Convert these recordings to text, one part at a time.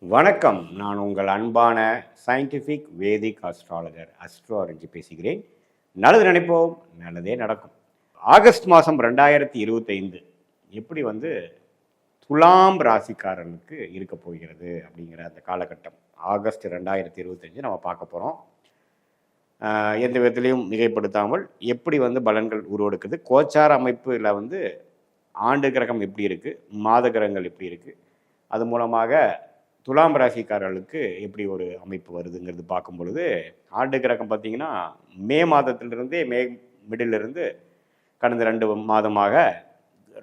வணக்கம். நான் உங்கள் அன்பான சயின்டிஃபிக் வேதிக் அஸ்ட்ராலஜர் அஸ்ட்ரோ ஆரஞ்சு பேசுகிறேன். நல்லது நினைப்போம், நல்லதே நடக்கும். ஆகஸ்ட் மாதம் 2025 எப்படி துலாம் ராசிக்காரனுக்கு இருக்க போகிறது அப்படிங்கிற அந்த காலகட்டம் ஆகஸ்ட் 2025 நம்ம பார்க்க போகிறோம். எந்த விதத்திலையும் மிகைப்படுத்தாமல் எப்படி பலன்கள் உருவெடுக்குது, கோச்சார அமைப்பில் ஆண்டு கிரகம் எப்படி இருக்குது, மாத கிரகங்கள் எப்படி இருக்குது, அது மூலமாக துலாம் ராசிக்காரர்களுக்கு எப்படி ஒரு அமைப்பு வருதுங்கிறது பார்க்கும் பொழுது, ஆண்டு கிரகம் பார்த்திங்கன்னா மே மாதத்திலிருந்தே மிடிலிருந்து கடந்த 2 மாதமாக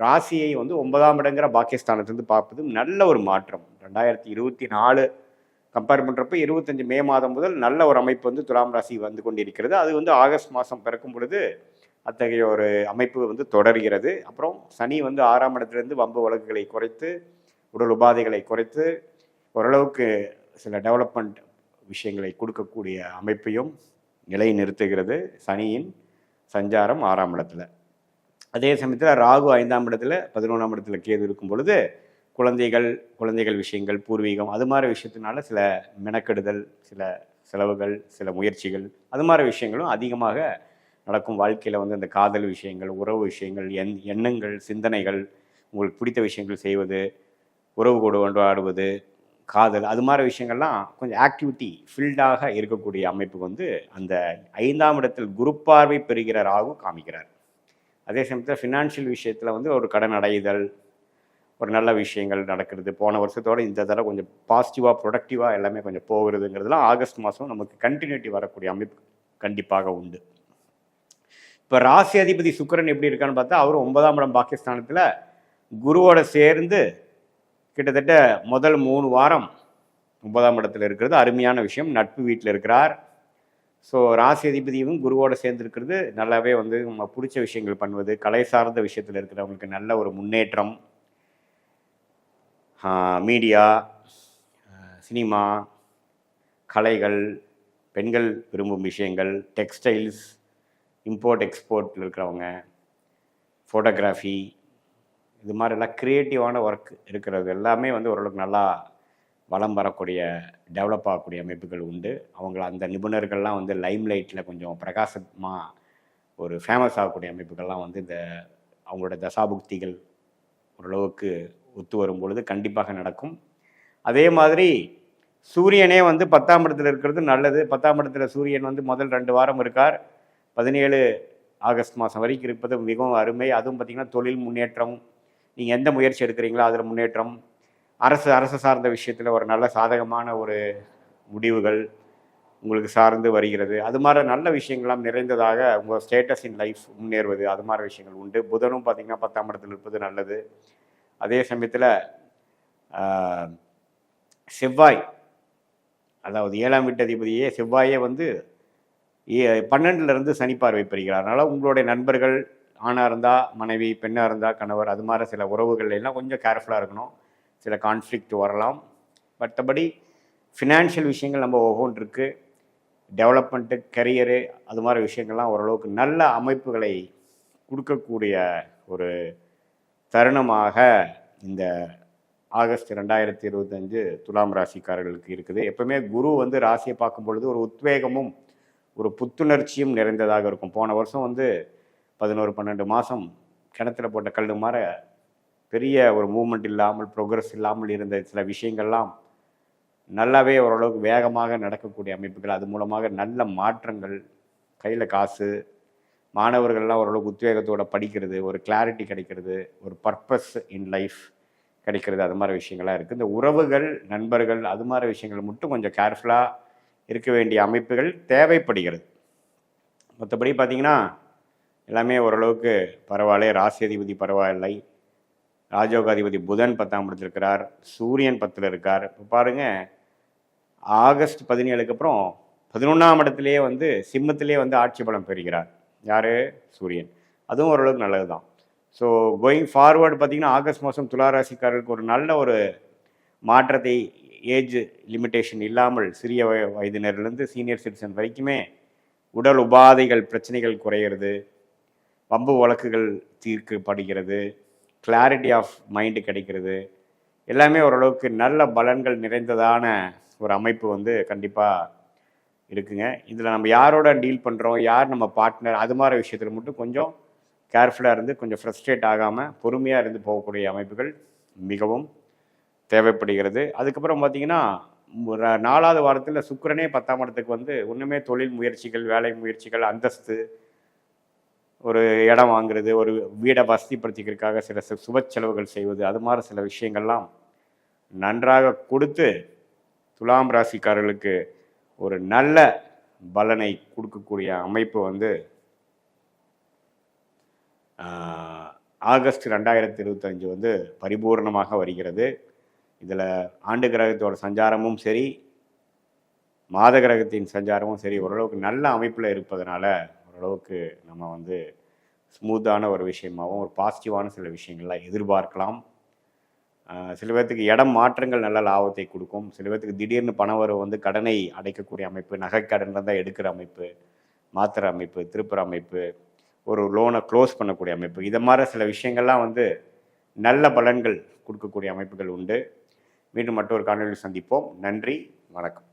ராசியை 9ஆம் இடங்கிற பாக்கியஸ்தானத்திலிருந்து பார்ப்பது நல்ல ஒரு மாற்றம். 2024 கம்பேர் பண்ணுறப்ப 25 மே மாதம் முதல் நல்ல ஒரு அமைப்பு துலாம் ராசி வந்து கொண்டிருக்கிறது. அது ஆகஸ்ட் மாதம் பிறக்கும் பொழுது அத்தகைய ஒரு அமைப்பு தொடர்கிறது. அப்புறம் சனி 6ஆம் இடத்திலிருந்து வம்பு வழக்குகளை குறைத்து, உடல் உபாதைகளை குறைத்து, ஓரளவுக்கு சில டெவலப்மெண்ட் விஷயங்களை கொடுக்கக்கூடிய அமைப்பையும் நிலை நிறுத்துகிறது சனியின் சஞ்சாரம் 6ஆம் இடத்துல. அதே சமயத்தில் ராகு 5ஆம் இடத்துல 11ஆம் இடத்துல கேது இருக்கும் பொழுது குழந்தைகள் விஷயங்கள், பூர்வீகம், அது மாதிரி விஷயத்தினால சில மெனக்கெடுதல், சில செலவுகள், சில முயற்சிகள், அது மாதிரி விஷயங்களும் அதிகமாக நடக்கும். வாழ்க்கையில் இந்த காதல் விஷயங்கள், உறவு விஷயங்கள், எண்ணங்கள், சிந்தனைகள், உங்களுக்கு பிடித்த விஷயங்கள் செய்வது, உறவு கொண்டாடுவது, காதல், அது மாதிரி விஷயங்கள்லாம் கொஞ்சம் ஆக்டிவிட்டி ஃபீல்டாக இருக்கக்கூடிய அமைப்புக்கு அந்த 5ஆம் இடத்தில் குரு பார்வை பெறுகிற ராகு காமிக்கிறார். அதே சமயத்தில் ஃபினான்ஷியல் விஷயத்தில் ஒரு கடன் அடைதல், ஒரு நல்ல விஷயங்கள் நடக்கிறது. போன வருஷத்தோடு இந்த தடவை கொஞ்சம் பாசிட்டிவாக ப்ரொடக்டிவாக எல்லாமே கொஞ்சம் போகிறதுங்கிறதுலாம் ஆகஸ்ட் மாதம் நமக்கு கண்டினியூட்டி வரக்கூடிய அமைப்பு கண்டிப்பாக உண்டு. இப்போ ராசி அதிபதி சுக்கிரன் எப்படி இருக்கான்னு பார்த்தா, அவரும் 9ஆம் இடம் பாகிஸ்தானத்தில் குருவோட சேர்ந்து கிட்டத்தட்ட முதல் 3 வாரம் 9ஆம் இடத்துல இருக்கிறது அருமையான விஷயம். நட்பு வீட்டில் இருக்கிறார். ஸோ ராசி அதிபதியும் குருவோடு சேர்ந்துருக்கிறது நல்லாவே நம்ம பிடிச்ச விஷயங்கள் பண்ணுவது, கலை சார்ந்த விஷயத்தில் இருக்கிறவங்களுக்கு நல்ல ஒரு முன்னேற்றம். மீடியா, சினிமா, கலைகள், பெண்கள் விரும்பும் விஷயங்கள், டெக்ஸ்டைல்ஸ், இம்போர்ட் எக்ஸ்போர்ட்டில் இருக்கிறவங்க, ஃபோட்டோகிராஃபி, இது மாதிரிலாம் க்ரியேட்டிவான ஒர்க் இருக்கிறது எல்லாமே ஓரளவுக்கு நல்லா வளம் வரக்கூடிய, டெவலப் ஆகக்கூடிய அமைப்புகள் உண்டு. அவங்கள அந்த நிபுணர்கள்லாம் லைம் லைட்டில் கொஞ்சம் பிரகாசமாக ஒரு ஃபேமஸ் ஆகக்கூடிய அமைப்புகள்லாம் இந்த அவங்களோட தசாபுக்திகள் ஓரளவுக்கு ஒத்து வரும் பொழுது கண்டிப்பாக நடக்கும். அதே மாதிரி சூரியனே 10ஆம் இடத்துல இருக்கிறது நல்லது. 10ஆம் இடத்துல சூரியன் முதல் 2 வாரம் இருக்கார். 17 ஆகஸ்ட் மாதம் வரைக்கும் இருப்பது மிகவும் அருமை. அதுவும் பார்த்திங்கன்னா தொழில் முன்னேற்றம், நீங்கள் எந்த முயற்சி எடுக்கிறீங்களோ அதில் முன்னேற்றம், அரசு சார்ந்த விஷயத்தில் ஒரு நல்ல சாதகமான ஒரு முடிவுகள் உங்களுக்கு சார்ந்து வருகிறது. அது மாதிரி நல்ல விஷயங்கள்லாம் நிறைந்ததாக உங்கள் ஸ்டேட்டஸ் இன் லைஃப் முன்னேறுவது, அது மாதிரி விஷயங்கள் உண்டு. புதனும் பார்த்திங்கன்னா 10ஆம் இடத்தில் இருப்பது நல்லது. அதே சமயத்தில் செவ்வாய், அதாவது 7ஆம் வீட்டு அதிபதியே செவ்வாயே 12லேருந்து சனி பார்வை பெறுகிறார். அதனால் உங்களுடைய நண்பர்கள், ஆணாக இருந்தால் மனைவி, பெண்ணாக இருந்தால் கணவர், அது மாதிரி சில உறவுகள் எல்லாம் கொஞ்சம் கேர்ஃபுல்லாக இருக்கணும். சில கான்ஃப்ளிக்ட் வரலாம். மற்றபடி ஃபினான்ஷியல் விஷயங்கள் நம்ம ஒவ்வொன்றுக்கு டெவலப்மெண்ட்டு, கரியரு, அது மாதிரி விஷயங்கள்லாம் ஓரளவுக்கு நல்ல அமைப்புகளை கொடுக்கக்கூடிய ஒரு தருணமாக இந்த ஆகஸ்ட் 2025 துலாம் ராசிக்காரர்களுக்கு இருக்குது. எப்பவுமே குரு ராசியை பார்க்கும் பொழுது ஒரு உத்வேகமும் ஒரு புத்துணர்ச்சியும் நிறைந்ததாக இருக்கும். போன வருஷம் 11-12 மாதம் கிணத்துல போட்ட கல் மாதிரி பெரிய ஒரு மூமெண்ட் இல்லாமல், ப்ரோக்ரஸ் இல்லாமல் இருந்த சில விஷயங்கள்லாம் நல்லாவே ஓரளவுக்கு வேகமாக நடக்கக்கூடிய அமைப்புகள், அது மூலமாக நல்ல மாற்றங்கள், கையில் காசு, மாணவர்கள்லாம் ஓரளவுக்கு உத்வேகத்தோடு படிக்கிறது, ஒரு கிளாரிட்டி கிடைக்கிறது, ஒரு பர்பஸ் இன் லைஃப் கிடைக்கிறது, அது மாதிரி விஷயங்கள்லாம் இருக்குது. இந்த உறவுகள், நண்பர்கள், அது மாதிரி விஷயங்கள் மட்டும் கொஞ்சம் கேர்ஃபுல்லாக இருக்க வேண்டிய அமைப்புகள் தேவைப்படுகிறது. மற்றபடி பார்த்திங்கன்னா எல்லாமே ஓரளவுக்கு பரவாயில்லை. ராசி அதிபதி பரவாயில்லை. ராஜயோகாதிபதி புதன் 10ஆம் இடத்தில் இருக்கிறார். சூரியன் 10ல் இருக்கார். இப்போ பாருங்கள், ஆகஸ்ட் 17க்கு அப்புறம் 11ஆம் இடத்துலேயே சிம்மத்திலே ஆட்சி பலம் பெறுகிறார். யார்? சூரியன். அதுவும் ஓரளவுக்கு நல்லது தான். ஸோ கோயிங் ஃபார்வர்டு பார்த்திங்கன்னா ஆகஸ்ட் மாதம் துளாராசிக்காரர்களுக்கு ஒரு நல்ல ஒரு மாற்றத்தை, ஏஜ் லிமிட்டேஷன் இல்லாமல் சிறிய வயதினர்லேருந்து சீனியர் சிட்டிசன் வரைக்குமே உடல் உபாதைகள், பிரச்சனைகள் குறையிறது, வம்பு வழக்குகள் தீர்க்கப்படுகிறது, கிளாரிட்டி ஆஃப் மைண்டு கிடைக்கிறது, எல்லாமே ஓரளவுக்கு நல்ல பலன்கள் நிறைந்ததான ஒரு அமைப்பு வந்து கண்டிப்பாக இருக்குங்க. இதில் நம்ம யாரோட டீல் பண்ணுறோம், யார் நம்ம பார்ட்னர், அது மாதிரி விஷயத்தில் மட்டும் கொஞ்சம் கேர்ஃபுல்லாக இருந்து கொஞ்சம் ஃப்ரஸ்ட்ரேட் ஆகாமல் பொறுமையாக இருந்து போகக்கூடிய அமைப்புகள் மிகவும் தேவைப்படுகிறது. அதுக்கப்புறம் பார்த்திங்கன்னா 4வது வாரத்தில் சுக்கிரனே 10ஆம் இடத்துக்கு வந்து ஒன்றுமே தொழில் முயற்சிகள், வேலை முயற்சிகள், அந்தஸ்து, ஒரு இடம் வாங்குறது, ஒரு வீடை வசதிப்படுத்திக்கிறதுக்காக சில சுப செலவுகள் செய்வது, அது மாதிரி சில விஷயங்கள்லாம் நன்றாக கொடுத்து துலாம் ராசிக்காரர்களுக்கு ஒரு நல்ல பலனை கொடுக்கக்கூடிய அமைப்பு வந்து ஆகஸ்ட் 2025 வந்து பரிபூர்ணமாக வருகிறது. இதில் ஆண்டு கிரகத்தோட சஞ்சாரமும் சரி, மாத கிரகத்தின் சஞ்சாரமும் சரி ஓரளவுக்கு நல்ல அமைப்பில் இருப்பதனால ஓரளவுக்கு நம்ம வந்து ஸ்மூத்தான ஒரு விஷயமாகவும் ஒரு பாசிட்டிவான சில விஷயங்கள்லாம் எதிர்பார்க்கலாம். சில பேர்த்துக்கு இடம் மாற்றங்கள் நல்ல லாபத்தை கொடுக்கும். சில பேர்த்துக்கு திடீர்னு பணம் வரவு வந்து கடனை அடைக்கக்கூடிய அமைப்பு, நகைக்கடன் இருந்தால் எடுக்கிற அமைப்பு, மாற்றுற அமைப்பு, திருப்புற அமைப்பு, ஒரு லோனை க்ளோஸ் பண்ணக்கூடிய அமைப்பு, இதை மாதிரி சில விஷயங்கள்லாம் வந்து நல்ல பலன்கள் கொடுக்கக்கூடிய அமைப்புகள் உண்டு. மீண்டும் மற்றொரு காணொலியில் சந்திப்போம். நன்றி, வணக்கம்.